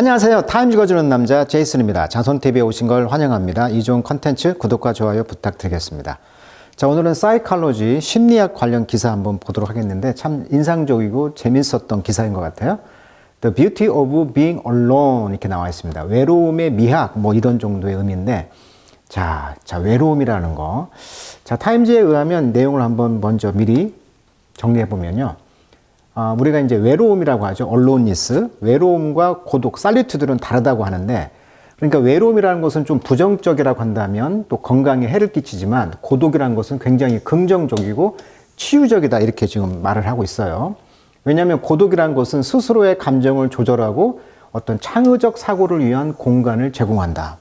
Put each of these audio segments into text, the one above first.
안녕하세요. 타임 읽어주는 남자 제이슨입니다. 자손TV에 오신 걸 환영합니다. 이 좋은 컨텐츠 구독과 좋아요 부탁드리겠습니다. 자, 오늘은 사이칼로지 심리학 관련 기사 한번 보도록 하겠는데 참 인상적이고 재밌었던 기사인 것 같아요. The Beauty of Being Alone 이렇게 나와 있습니다. 외로움의 미학 뭐 이런 정도의 의미인데 자 외로움이라는 거. 자, 타임즈에 의하면 내용을 한번 먼저 미리 정리해 보면요. 우리가 이제 외로움이라고 하죠. aloneness. 외로움과 고독, solitude는 다르다고 하는데, 그러니까 외로움이라는 것은 좀 부정적이라고 한다면 또 건강에 해를 끼치지만 고독이라는 것은 굉장히 긍정적이고 치유적이다 이렇게 지금 말을 하고 있어요. 왜냐하면 고독이라는 것은 스스로의 감정을 조절하고 어떤 창의적 사고를 위한 공간을 제공한다.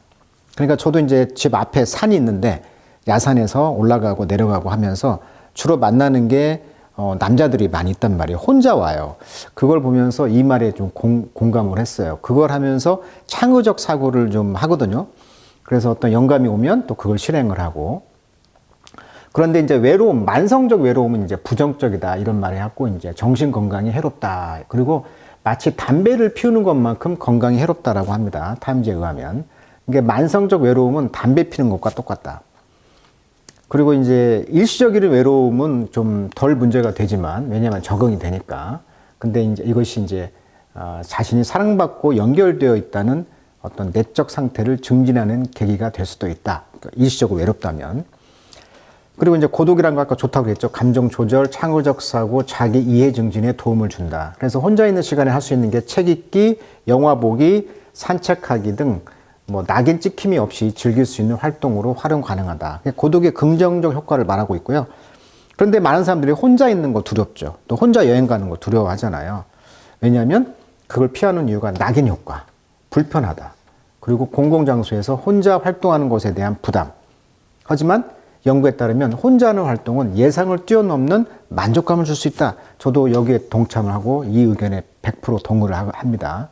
그러니까 저도 이제 집 앞에 산이 있는데 야산에서 올라가고 내려가고 하면서 주로 만나는 게 남자들이 많이 있단 말이에요. 혼자 와요. 그걸 보면서 이 말에 좀 공감을 했어요. 그걸 하면서 창의적 사고를 좀 하거든요. 그래서 어떤 영감이 오면 또 그걸 실행을 하고. 그런데 이제 외로움, 만성적 외로움은 이제 부정적이다 이런 말을 하고 이제 정신 건강에 해롭다. 그리고 마치 담배를 피우는 것만큼 건강에 해롭다라고 합니다. 타임즈에 의하면. 이게 만성적 외로움은 담배 피는 것과 똑같다. 그리고 이제 일시적인 외로움은 좀 덜 문제가 되지만, 왜냐하면 적응이 되니까. 근데 이제 이것이 이제, 자신이 사랑받고 연결되어 있다는 어떤 내적 상태를 증진하는 계기가 될 수도 있다. 그러니까 일시적으로 외롭다면. 그리고 이제 고독이라는 거 아까 좋다고 그랬죠. 감정 조절, 창의적 사고, 자기 이해 증진에 도움을 준다. 그래서 혼자 있는 시간에 할 수 있는 게 책 읽기, 영화 보기, 산책하기 등 뭐 낙인 찍힘이 없이 즐길 수 있는 활동으로 활용 가능하다. 고독의 긍정적 효과를 말하고 있고요. 그런데 많은 사람들이 혼자 있는 거 두렵죠. 또 혼자 여행 가는 거 두려워하잖아요. 왜냐하면 그걸 피하는 이유가 낙인 효과, 불편하다. 그리고 공공장소에서 혼자 활동하는 것에 대한 부담. 하지만 연구에 따르면 혼자 하는 활동은 예상을 뛰어넘는 만족감을 줄 수 있다. 저도 여기에 동참을 하고 이 의견에 100% 동의를 합니다.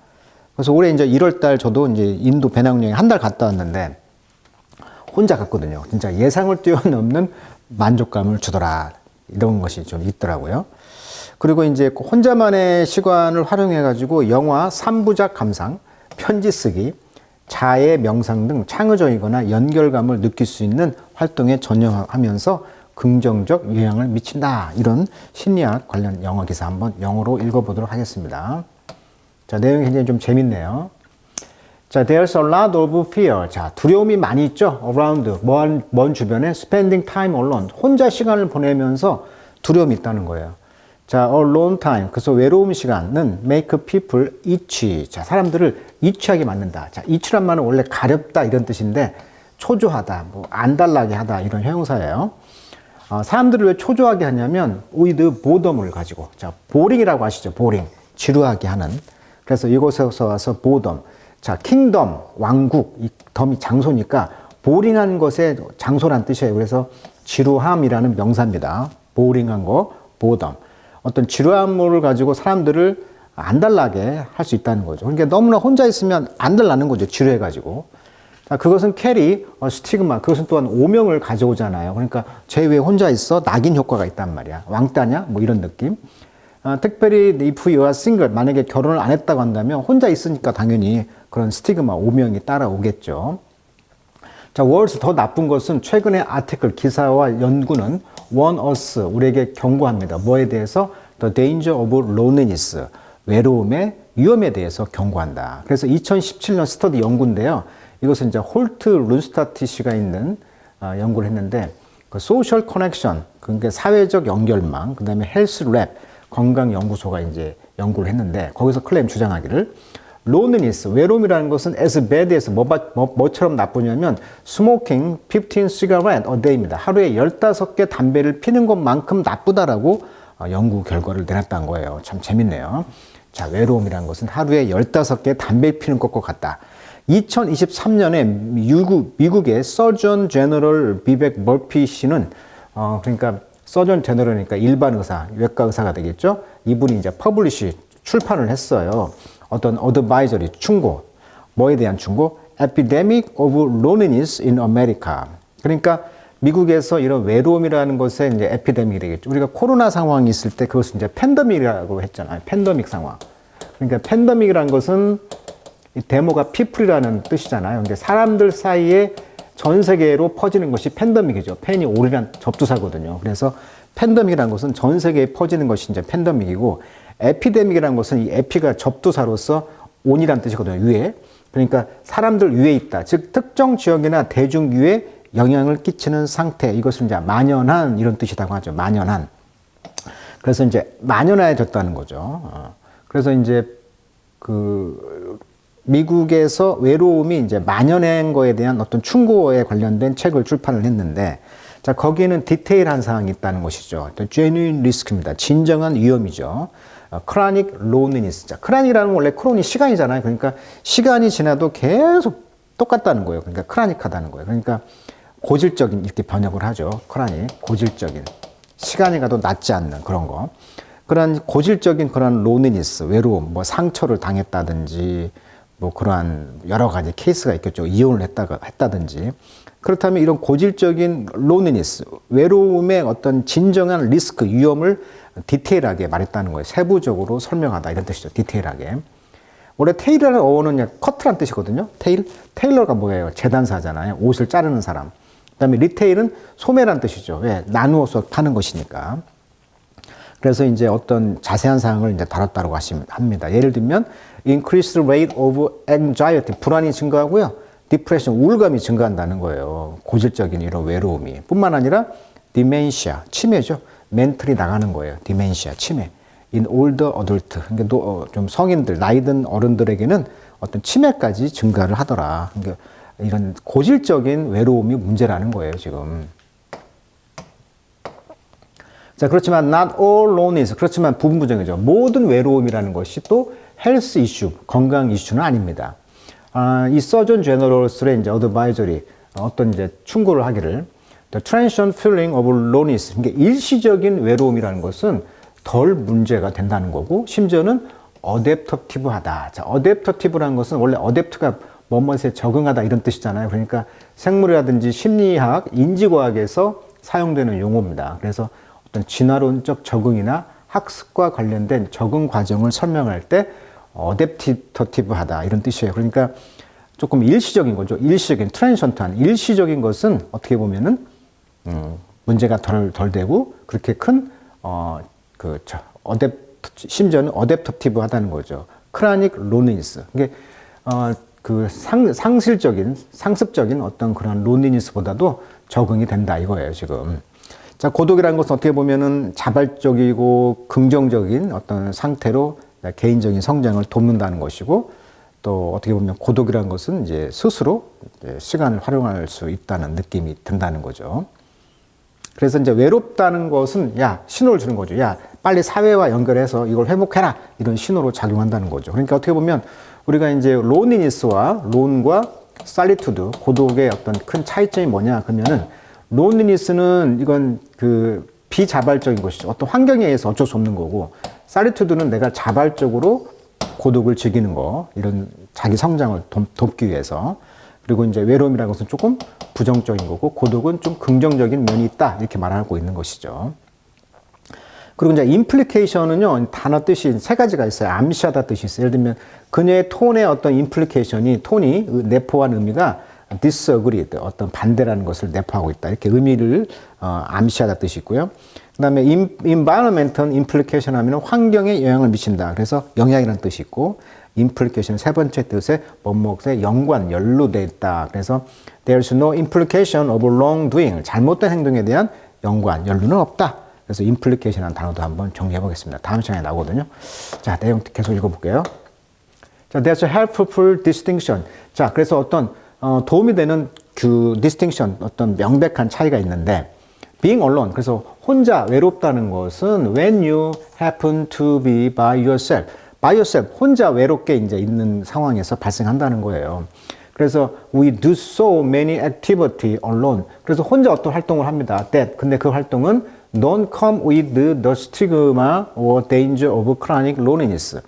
그래서 올해 이제 1월 달 저도 이제 인도 배낭여행 한 달 갔다 왔는데 혼자 갔거든요. 진짜 예상을 뛰어넘는 만족감을 주더라. 이런 것이 좀 있더라고요. 그리고 이제 혼자만의 시간을 활용해가지고 영화 3부작 감상, 편지 쓰기, 자해 명상 등 창의적이거나 연결감을 느낄 수 있는 활동에 전념하면서 긍정적 영향을 미친다. 이런 심리학 관련 영어 기사 한번 영어로 읽어보도록 하겠습니다. 자, 내용이 굉장히 좀 재밌네요. 자, there's a lot of fear. 자, 두려움이 많이 있죠. around, 먼 주변에 spending time alone. 혼자 시간을 보내면서 두려움이 있다는 거예요. 자, alone time. 그래서 외로움 시간은 make people itchy. 자, 사람들을 itchy하게 만든다. 자, itch란 말은 원래 가렵다 이런 뜻인데 초조하다, 뭐 안달나게 하다 이런 형용사예요. 사람들을 왜 초조하게 하냐면 with boredom을 가지고. 자, boring이라고 아시죠? boring. 지루하게 하는. 그래서 이곳에서 와서 보덤. 자, 킹덤, 왕국, 이 덤이 장소니까 보링한 것의 장소란 뜻이에요. 그래서 지루함이라는 명사입니다. 보링한 거, 보덤. 어떤 지루함을 가지고 사람들을 안달나게 할 수 있다는 거죠. 그러니까 너무나 혼자 있으면 안달나는 거죠. 지루해가지고. 자, 그것은 캐리, 스티그마, 그것은 또한 오명을 가져오잖아요. 그러니까 쟤 왜 혼자 있어? 낙인 효과가 있단 말이야. 왕따냐? 뭐 이런 느낌. 특별히 if you are single, 만약에 결혼을 안 했다고 한다면 혼자 있으니까 당연히 그런 스티그마, 오명이 따라오겠죠. 자, worse, 더 나쁜 것은 최근의 아티클, 기사와 연구는 warn us, 우리에게 경고합니다. 뭐에 대해서? The danger of loneliness, 외로움의 위험에 대해서 경고한다. 그래서 2017년 스터디 연구인데요. 이것은 이제 홀트 룬스타티 씨가 있는 연구를 했는데 그 소셜 커넥션, 그러니까 사회적 연결망, 그 다음에 헬스 랩, 건강연구소가 이제 연구를 했는데 거기서 클레임 주장하기를 loneliness, 외로움이라는 것은 as bad에서 뭐처럼 나쁘냐면 smoking 15 cigarette a day입니다. 하루에 15개 담배를 피는 것만큼 나쁘다라고 연구 결과를 내놨다는 거예요. 참 재밌네요. 자, 외로움이라는 것은 하루에 15개 담배 피는 것과 같다. 2023년에 미국의 서전 제너럴 비백 머피 씨는 그러니까 서전 제너럴이니까 일반 의사, 외과 의사가 되겠죠. 이분이 이제 퍼블리시 출판을 했어요. 어떤 어드바이저리 충고, 뭐에 대한 충고? Epidemic of Loneliness in America. 그러니까 미국에서 이런 외로움이라는 것에 이제 에피데믹이 되겠죠. 우리가 코로나 상황이 있을 때 그것을 이제 팬데믹이라고 했잖아요. 팬데믹 상황. 그러니까 팬데믹이라는 것은 이 데모가 people이라는 뜻이잖아요. 근데 사람들 사이에 전 세계로 퍼지는 것이 팬데믹이죠. 팬이 오리란 접두사거든요. 그래서 팬데믹이라는 것은 전 세계에 퍼지는 것이 이제 팬데믹이고, 에피데믹이라는 것은 이 에피가 접두사로서 온이란 뜻이거든요. 위에. 그러니까 사람들 위에 있다. 즉 특정 지역이나 대중 위에 영향을 끼치는 상태. 이것을 이제 만연한 이런 뜻이라고 하죠. 만연한. 그래서 이제 만연해졌다는 거죠. 그래서 이제 그 미국에서 외로움이 이제 만연한 거에 대한 어떤 충고에 관련된 책을 출판을 했는데, 자, 거기에는 디테일한 사항이 있다는 것이죠. genuine risk입니다. 진정한 위험이죠. chronic loneliness. 자, chronic이라는 건 원래 크론이 시간이잖아요. 그러니까 시간이 지나도 계속 똑같다는 거예요. 그러니까 chronic하다는 거예요. 그러니까 고질적인, 이렇게 번역을 하죠. chronic, 고질적인. 시간이 가도 낫지 않는 그런 거. 그런 고질적인 그런 loneliness, 외로움, 뭐 상처를 당했다든지, 뭐 그러한 여러 가지 케이스가 있겠죠. 이혼을 했다든지. 그렇다면 이런 고질적인 loneliness, 외로움의 어떤 진정한 리스크, 위험을 디테일하게 말했다는 거예요. 세부적으로 설명하다 이런 뜻이죠. 디테일하게. 원래 테일이라는 어원은 커트란 뜻이거든요. 테일. 테일러가 뭐예요? 재단사잖아요. 옷을 자르는 사람. 그다음에 리테일은 소매란 뜻이죠. 왜? 나누어서 파는 것이니까. 그래서 이제 어떤 자세한 사항을 이제 다뤘다고 합니다. 예를 들면 increased rate of anxiety, 불안이 증가하고요. depression, 우울감이 증가한다는 거예요. 고질적인 이런 외로움이. 뿐만 아니라 dementia, 치매죠. 멘틀이 나가는 거예요. dementia, 치매. in older adult, 그러니까 좀 성인들, 나이 든 어른들에게는 어떤 치매까지 증가를 하더라. 그러니까 이런 고질적인 외로움이 문제라는 거예요, 지금. 자, 그렇지만 not all loneliness, 그렇지만 부분부정이죠. 모든 외로움이라는 것이 또 헬스 이슈, 건강 이슈는 아닙니다. 이 서전 제너럴스의 이제 어드바이저리, 어떤 이제 충고를 하기를, the transient feeling of loneliness, 그러니까 일시적인 외로움이라는 것은 덜 문제가 된다는 거고, 심지어는 어댑터티브하다. 자, 어댑터티브라는 것은 원래 어댑트가 뭐뭐에 적응하다 이런 뜻이잖아요. 그러니까 생물이라든지 심리학, 인지과학에서 사용되는 용어입니다. 그래서 어떤 진화론적 적응이나 학습과 관련된 적응 과정을 설명할 때 어댑터티브하다 이런 뜻이에요. 그러니까 조금 일시적인 거죠. 일시적인, 트랜션트한 일시적인 것은 어떻게 보면은 문제가 덜 되고 그렇게 큰 심지어는 어댑터티브하다는 거죠. 크라닉 로니니스. 이게 상습적인 어떤 그런 로니니스보다도 적응이 된다 이거예요, 지금. 자, 고독이라는 것은 어떻게 보면은 자발적이고 긍정적인 어떤 상태로 개인적인 성장을 돕는다는 것이고, 또 어떻게 보면 고독이라는 것은 이제 스스로 시간을 활용할 수 있다는 느낌이 든다는 거죠. 그래서 이제 외롭다는 것은 신호를 주는 거죠. 빨리 사회와 연결해서 이걸 회복해라. 이런 신호로 작용한다는 거죠. 그러니까 어떻게 보면 우리가 이제 로니니스와 론과 살리투드, 고독의 어떤 큰 차이점이 뭐냐 그러면은, 로니니스는 이건 비자발적인 것이죠. 어떤 환경에 의해서 어쩔 수 없는 거고, 살리투드는 내가 자발적으로 고독을 즐기는 거, 이런 자기 성장을 돕기 위해서. 그리고 이제 외로움이라는 것은 조금 부정적인 거고, 고독은 좀 긍정적인 면이 있다 이렇게 말하고 있는 것이죠. 그리고 이제 implication은요, 단어 뜻이 세 가지가 있어요. 암시하다 뜻이 있어요. 예를 들면 그녀의 톤의 어떤 implication이, 톤이 내포한 의미가 disagreed, 어떤 반대라는 것을 내포하고 있다. 이렇게 의미를 암시하다 뜻이 있고요. 그 다음에 environmental implication 하면 환경에 영향을 미친다. 그래서 영향이라는 뜻이 있고, implication 세 번째 뜻에 뭐뭐에 연관, 연루되어 있다. 그래서 there's no implication of wrongdoing, 잘못된 행동에 대한 연관, 연루는 없다. 그래서 implication이라는 단어도 한번 정리해 보겠습니다. 다음 시간에 나오거든요. 자, 내용 계속 읽어볼게요. 자, there's a helpful distinction. 자, 그래서 어떤 도움이 되는 distinction, 어떤 명백한 차이가 있는데, being alone, 그래서 혼자 외롭다는 것은 when you happen to be by yourself, 혼자 외롭게 이제 있는 상황에서 발생한다는 거예요. 그래서 we do so many activity alone. 그래서 혼자 어떤 활동을 합니다. 근데 그 활동은 don't come with the stigma or danger of chronic loneliness.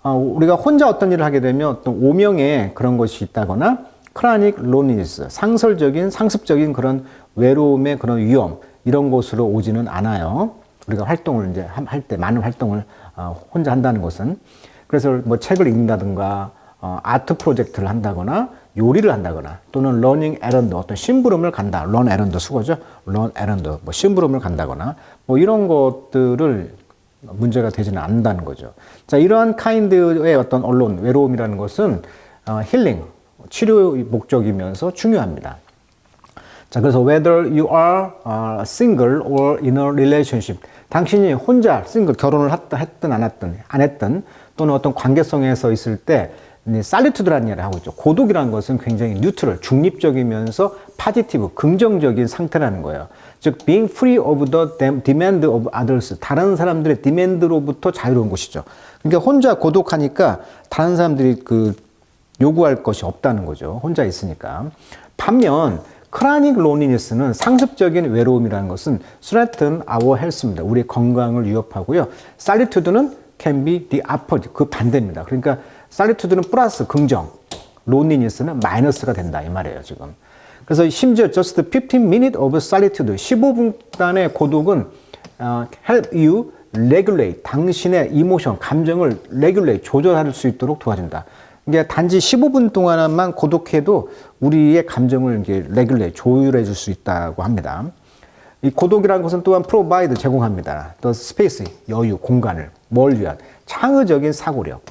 우리가 혼자 어떤 일을 하게 되면 어떤 오명의 그런 것이 있다거나 chronic loneliness, 상습적인 그런 외로움의 그런 위험, 이런 곳으로 오지는 않아요. 우리가 활동을 이제 할 때, 많은 활동을 혼자 한다는 것은. 그래서 뭐 책을 읽는다든가, 아트 프로젝트를 한다거나 요리를 한다거나 또는 러닝 에런드 어떤 심부름을 간다. 런 에런드 수거죠. 런 에런드 뭐 심부름을 간다거나 뭐 이런 것들을 문제가 되지는 않는다는 거죠. 자, 이러한 카인드의 어떤 언론, 외로움이라는 것은 힐링, 치료 목적이면서 중요합니다. 자, 그래서 whether you are single or in a relationship, 당신이 혼자 싱글 결혼을 했든 안 했든 또는 어떤 관계성에서 있을 때 살리투드라는 얘기를 하고 있죠. 고독이라는 것은 굉장히 뉴트럴, 중립적이면서 파지티브, 긍정적인 상태라는 거예요. 즉, being free of the demand of others, 다른 사람들의 디맨드로부터 자유로운 것이죠. 그러니까 혼자 고독하니까 다른 사람들이 요구할 것이 없다는 거죠. 혼자 있으니까. 반면 크라닉 로니니스는 상습적인 외로움이라는 것은 threaten our health입니다. 우리의 건강을 위협하고요. 살리투드는 can be the opposite, 그 반대입니다. 그러니까 살리투드는 플러스 긍정, 로니니스는 마이너스가 된다 이 말이에요 지금. 그래서 심지어 just 15 minutes of solitude, 15분간의 고독은 help you regulate, 당신의 이모션, 감정을 regulate, 조절할 수 있도록 도와준다. 이게 단지 15분 동안만 고독해도 우리의 감정을 이제 레귤레 조율해 줄 수 있다고 합니다. 이 고독이라는 것은 또한 provide 제공합니다. The space 여유 공간을 뭘 위한 창의적인 사고력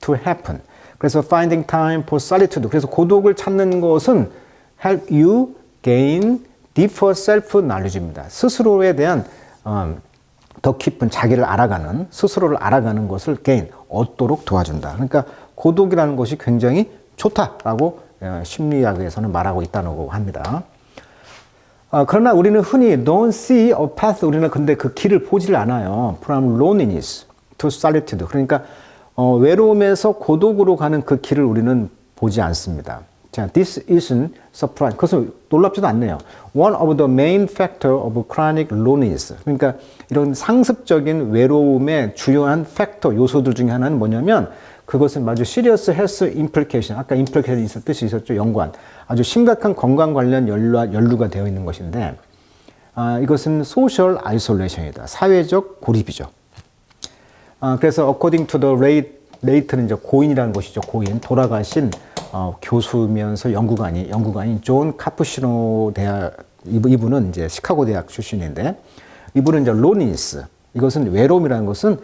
to happen. 그래서 finding time for solitude. 그래서 고독을 찾는 것은 help you gain deeper self knowledge입니다. 스스로에 대한 더 깊은 자기를 알아가는 스스로를 알아가는 것을 gain 얻도록 도와준다. 그러니까 고독이라는 것이 굉장히 좋다라고 심리학에서는 말하고 있다고 합니다. 그러나 우리는 흔히 don't see a path, 우리는 근데 그 길을 보질 않아요. From loneliness to solitude. 그러니까 외로움에서 고독으로 가는 그 길을 우리는 보지 않습니다. 자, this isn't surprise. 그것은 놀랍지도 않네요. One of the main factor of chronic loneliness. 그러니까 이런 상습적인 외로움의 주요한 팩터, 요소들 중에 하나는 뭐냐면 그것은 아주 serious health implication. 아까 implication 있을 뜻이 있었죠. 연관. 아주 심각한 건강 관련 연루가 되어 있는 것인데 이것은 social isolation이다. 사회적 고립이죠. 그래서 according to the late는 이제 고인이라는 것이죠. 고인. 돌아가신 교수면서 연구관인 존 카푸시노 대학, 이분은 이제 시카고 대학 출신인데, 이분은 이제 loneliness, 이것은 외로움이라는 것은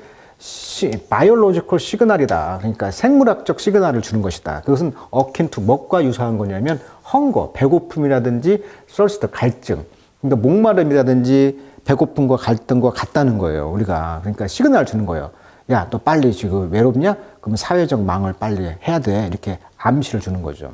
biological 시그널이다. 그러니까 생물학적 시그널을 주는 것이다. 그것은 akin to 뭐과 유사한 거냐면 hunger, 배고픔이라든지 thirst, 갈증. 그러니까 목마름이라든지 배고픔과 갈등과 같다는 거예요. 우리가. 그러니까 시그널을 주는 거예요. 야, 너 빨리 지금 외롭냐? 그러면 사회적 망을 빨리 해야 돼. 이렇게 암시를 주는 거죠.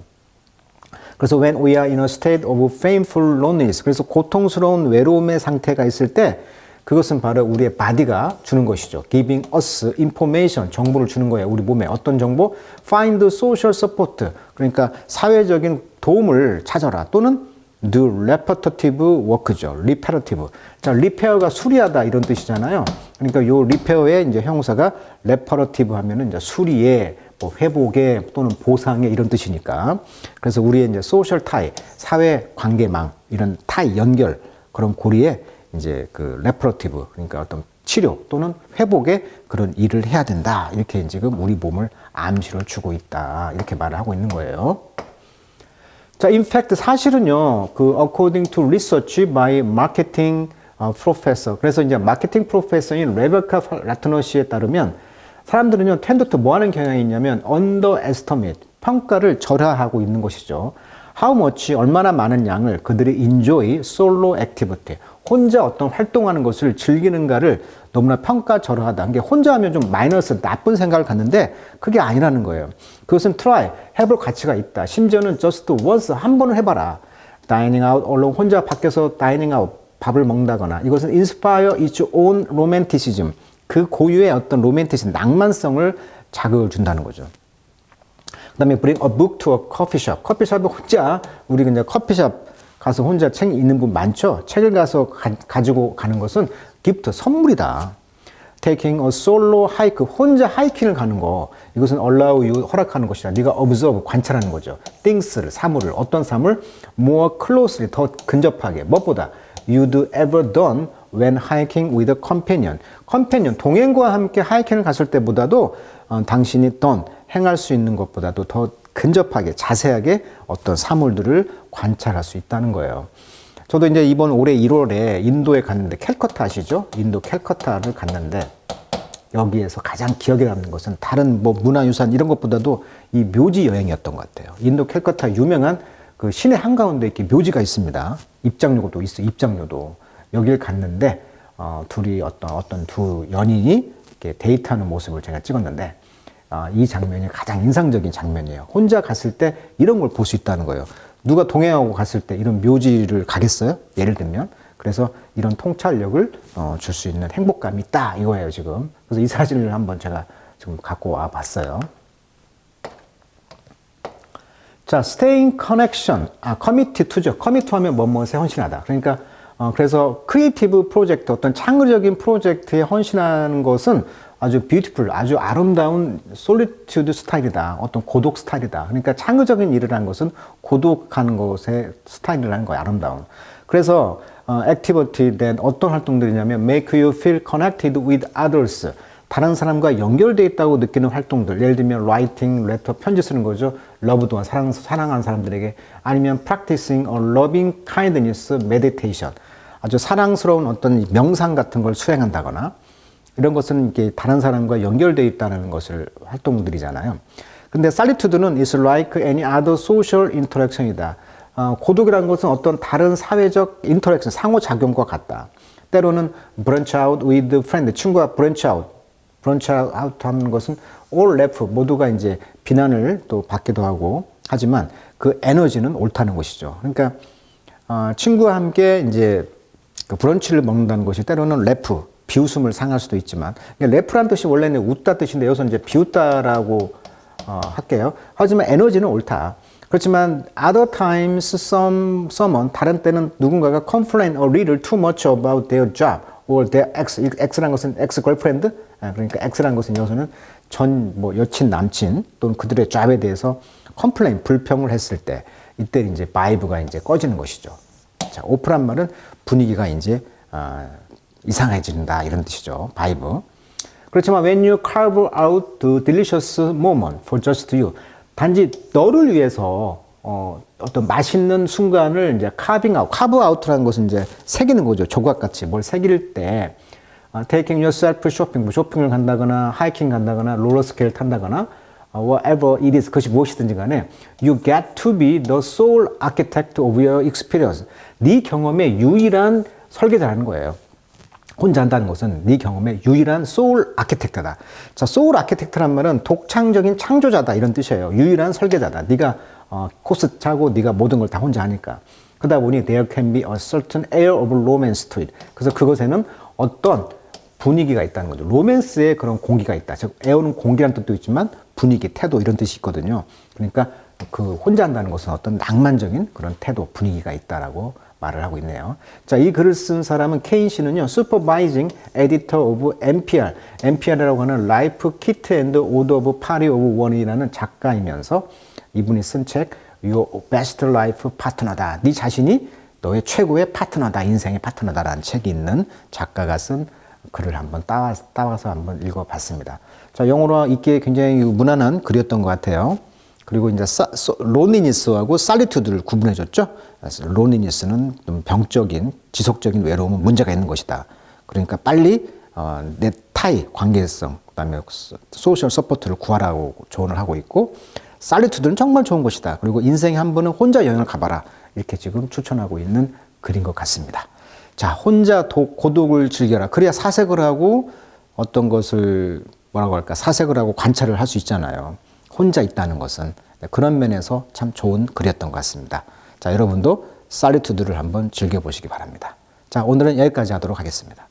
그래서 when we are in a state of painful loneliness, 그래서 고통스러운 외로움의 상태가 있을 때 그것은 바로 우리의 바디가 주는 것이죠. giving us information, 정보를 주는 거예요. 우리 몸에 어떤 정보? find social support, 그러니까 사회적인 도움을 찾아라. 또는 do repetitive work죠. repetitive. 자, repair가 수리하다 이런 뜻이잖아요. 그러니까 요 repair의 이제 형사가 repetitive 하면은 이제 수리에, 뭐 회복에 또는 보상에 이런 뜻이니까. 그래서 우리의 이제 social tie, 사회 관계망, 이런 tie 연결, 그런 고리에 이제 그 repetitive, 그러니까 어떤 치료 또는 회복의 그런 일을 해야 된다. 이렇게 지금 우리 몸을 암시를 주고 있다. 이렇게 말을 하고 있는 거예요. 자, in fact, 사실은요, according to research by marketing professor. 그래서 이제 마케팅 프로페서인 레베카 라트너 씨에 따르면 사람들은요, tend to 뭐 하는 경향이 있냐면 underestimate, 평가를 절하하고 있는 것이죠. How much, 얼마나 많은 양을 그들이 enjoy solo activity, 혼자 어떤 활동하는 것을 즐기는가를 너무나 평가절하하다. 이게 혼자 하면 좀 마이너스, 나쁜 생각을 갖는데 그게 아니라는 거예요. 그것은 try, 해볼 가치가 있다. 심지어는 just once, 한 번은 해봐라. dining out, alone, 혼자 밖에서 dining out, 밥을 먹는다거나. 이것은 inspire its own romanticism, 그 고유의 어떤 로맨티즘, 낭만성을 자극을 준다는 거죠. 그 다음에 bring a book to a coffee shop. 커피숍에 혼자, 우리 그냥 커피숍 가서 혼자 책 읽는 분 많죠? 책을 가서 가지고 가는 것은 기프트, 선물이다. Taking a solo hike, 혼자 하이킹을 가는 거. 이것은 allow you, 허락하는 것이다. 네가 observe, 관찰하는 거죠. things를, 사물을, 어떤 사물? more closely, 더 근접하게. 무엇보다? you'd ever done when hiking with a companion. companion, 동행과 함께 하이킹을 갔을 때보다도 당신이 done, 행할 수 있는 것보다도 더 근접하게 자세하게 어떤 사물들을 관찰할 수 있다는 거예요. 저도 이제 이번 올해 1월에 인도에 갔는데 캘커타 아시죠? 인도 캘커타를 갔는데 여기에서 가장 기억에 남는 것은 다른 뭐 문화유산 이런 것보다도 이 묘지 여행이었던 것 같아요. 인도 캘커타 유명한 그 시내 한가운데 이렇게 묘지가 있습니다. 입장료도 있어요. 입장료도. 여길 갔는데 둘이 어떤 두 연인이 이렇게 데이트하는 모습을 제가 찍었는데 이 장면이 가장 인상적인 장면이에요. 혼자 갔을 때 이런 걸 볼 수 있다는 거예요. 누가 동행하고 갔을 때 이런 묘지를 가겠어요? 예를 들면. 그래서 이런 통찰력을 줄 수 있는 행복감이 있다 이거예요 지금. 그래서 이 사진을 한번 제가 지금 갖고 와 봤어요. 자, staying connection, commit to죠. commit 하면 뭐뭐에 헌신하다. 그러니까 그래서 크리에이티브 프로젝트, 어떤 창의적인 프로젝트에 헌신하는 것은 아주 beautiful, 아주 아름다운 solitude 스타일이다. 어떤 고독 스타일이다. 그러니까 창의적인 일을 하는 것은 고독하는 것의 스타일이라는 거예요. 아름다운. 그래서 activity that 어떤 활동들이냐면 make you feel connected with others. 다른 사람과 연결되어 있다고 느끼는 활동들. 예를 들면 writing, letter, 편지 쓰는 거죠. loved one, 사랑하는 사람들에게. 아니면 practicing a loving kindness meditation. 아주 사랑스러운 어떤 명상 같은 걸 수행한다거나 이런 것은 이렇게 다른 사람과 연결되어 있다는 것을 활동들이잖아요. 근데 solitude는 is like any other social interaction이다. 고독이라는 것은 어떤 다른 사회적 인터랙션, 상호작용과 같다. 때로는 branch out with friend, 친구와 branch out 하는 것은 all left, 모두가 이제 비난을 또 받기도 하고 하지만 그 에너지는 옳다는 것이죠. 그러니까 친구와 함께 이제 그 브런치를 먹는다는 것이 때로는 레프, 비웃음을 상할 수도 있지만, 레프란 뜻이 원래는 웃다 뜻인데 여기서 이제 비웃다라고 할게요. 하지만 에너지는 옳다. 그렇지만 other times someone, 다른 때는 누군가가 complain a little too much about their job or their x라는 것은 ex-girlfriend, 그러니까 x라는 것은 여기서는 뭐 여친, 남친 또는 그들의 job에 대해서 complain, 불평을 했을 때 이때 이제 바이브가 이제 꺼지는 것이죠. 자, 오프란 말은 분위기가 이제 이상해진다 이런 뜻이죠. 바이브. 그렇지만 when you carve out the delicious moment for just you, 단지 너를 위해서 어떤 맛있는 순간을 이제 carving out, carve out라는 것은 이제 새기는 거죠. 조각같이 뭘 새길 때 taking yourself shopping, 쇼핑을 간다거나 하이킹 간다거나 롤러스케이트 탄다거나 whatever it is, 그것이 무엇이든지 간에 you get to be the sole architect of your experience. 네 경험의 유일한 설계자라는 거예요. 혼자 한다는 것은 네 경험의 유일한 소울 아키텍트다. 자, 소울 아키텍트란 말은 독창적인 창조자다 이런 뜻이에요. 유일한 설계자다. 네가 코스 짜고 네가 모든 걸 다 혼자 하니까. 그러다 보니 there can be a certain air of romance to it. 그래서 그것에는 어떤 분위기가 있다는 거죠. 로맨스의 그런 공기가 있다. 즉 에어는 공기라는 뜻도 있지만 분위기, 태도 이런 뜻이 있거든요. 그러니까 그 혼자 한다는 것은 어떤 낭만적인 그런 태도, 분위기가 있다라고 말을 하고 있네요. 자, 이 글을 쓴 사람은 케인 씨는요, Supervising Editor of NPR, NPR이라고 하는 Life, Kit and Order of Party of One이라는 작가이면서 이분이 쓴 책 Your Best Life Partner다. 네 자신이 너의 최고의 파트너다, 인생의 파트너다라는 책이 있는 작가가 쓴 글을 한번 따와서 한번 읽어봤습니다. 자, 영어로 읽기에 굉장히 무난한 글이었던 것 같아요. 그리고 이제 로니니스하고 살리투드를 구분해줬죠. 로니니스는 좀 병적인, 지속적인 외로움은 문제가 있는 것이다. 그러니까 빨리 내 타이, 관계성, 그다음에 소셜 서포트를 구하라고 조언을 하고 있고, 살리투드는 정말 좋은 것이다. 그리고 인생에 한 번은 혼자 여행을 가봐라. 이렇게 지금 추천하고 있는 글인 것 같습니다. 자, 혼자 고독을 즐겨라. 그래야 사색을 하고 어떤 것을 뭐라고 할까, 사색을 하고 관찰을 할 수 있잖아요. 혼자 있다는 것은. 그런 면에서 참 좋은 글이었던 것 같습니다. 자, 여러분도 살리투드를 한번 즐겨보시기 바랍니다. 자, 오늘은 여기까지 하도록 하겠습니다.